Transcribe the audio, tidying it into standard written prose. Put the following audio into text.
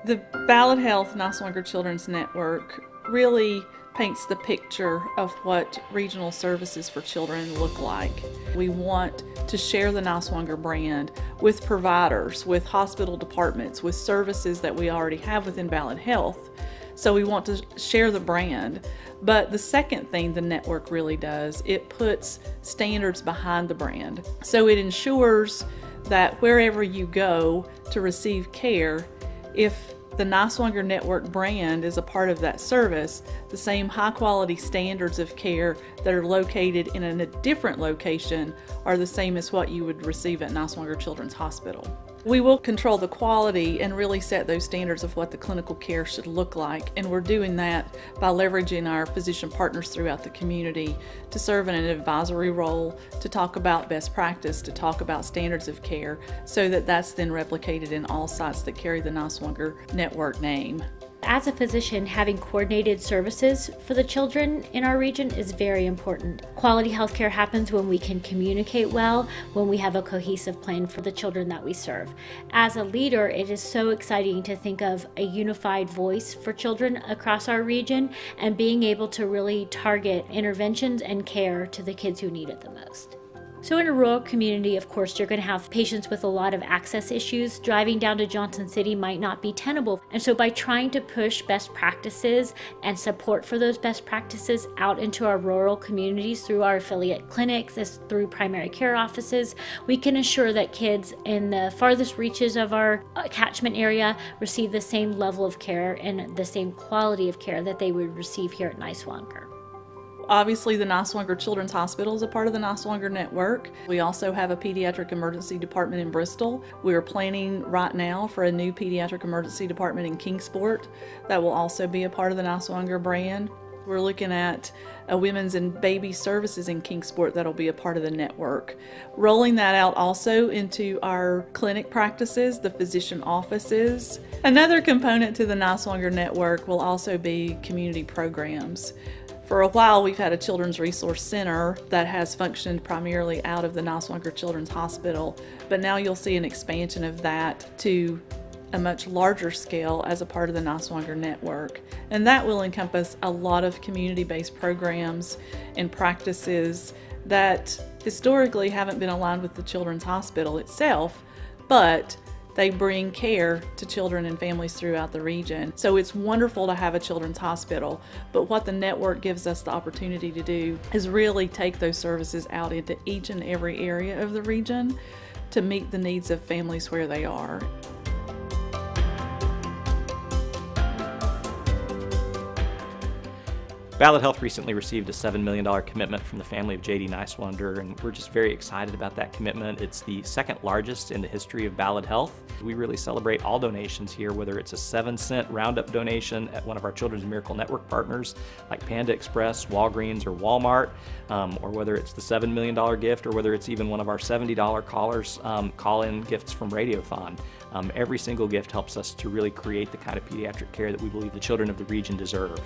The Ballad Health Niswonger Children's Network really paints the picture of what regional services for children look like. We want to share the Niswonger brand with providers, with hospital departments, with services that we already have within Ballad Health. So we want to share the brand. But the second thing the network really does, it puts standards behind the brand. So it ensures that wherever you go to receive care, if the Niswonger Network brand is a part of that service, the same high quality standards of care that are located in a different location are the same as what you would receive at Niswonger Children's Hospital. We will control the quality and really set those standards of what the clinical care should look like, and we're doing that by leveraging our physician partners throughout the community to serve in an advisory role, to talk about best practice, to talk about standards of care, so that that's then replicated in all sites that carry the Niswonger Network name. As a physician, having coordinated services for the children in our region is very important. Quality healthcare happens when we can communicate well, when we have a cohesive plan for the children that we serve. As a leader, it is so exciting to think of a unified voice for children across our region and being able to really target interventions and care to the kids who need it the most. So in a rural community, of course, you're going to have patients with a lot of access issues. Driving down to Johnson City might not be tenable. And so by trying to push best practices and support for those best practices out into our rural communities through our affiliate clinics, as through primary care offices, we can ensure that kids in the farthest reaches of our catchment area receive the same level of care and the same quality of care that they would receive here at Niswonger. Obviously, the Niswonger Children's Hospital is a part of the Niswonger Network. We also have a pediatric emergency department in Bristol. We are planning right now for a new pediatric emergency department in Kingsport that will also be a part of the Niswonger brand. We're looking at a women's and baby services in Kingsport that'll be a part of the network. Rolling that out also into our clinic practices, the physician offices. Another component to the Niswonger Network will also be community programs. For a while, we've had a Children's Resource Center that has functioned primarily out of the Niswonger Children's Hospital, but now you'll see an expansion of that to a much larger scale as a part of the Niswonger Network. And that will encompass a lot of community-based programs and practices that historically haven't been aligned with the Children's Hospital itself, but they bring care to children and families throughout the region. So it's wonderful to have a children's hospital, but what the network gives us the opportunity to do is really take those services out into each and every area of the region to meet the needs of families where they are. Ballad Health recently received a $7 million commitment from the family of J.D. Niswonger, and we're just very excited about that commitment. It's the second largest in the history of Ballad Health. We really celebrate all donations here, whether it's a 7-cent roundup donation at one of our Children's Miracle Network partners like Panda Express, Walgreens, or Walmart, or whether it's the $7 million gift, or whether it's even one of our $70 call-in gifts from Radiothon. Every single gift helps us to really create the kind of pediatric care that we believe the children of the region deserve.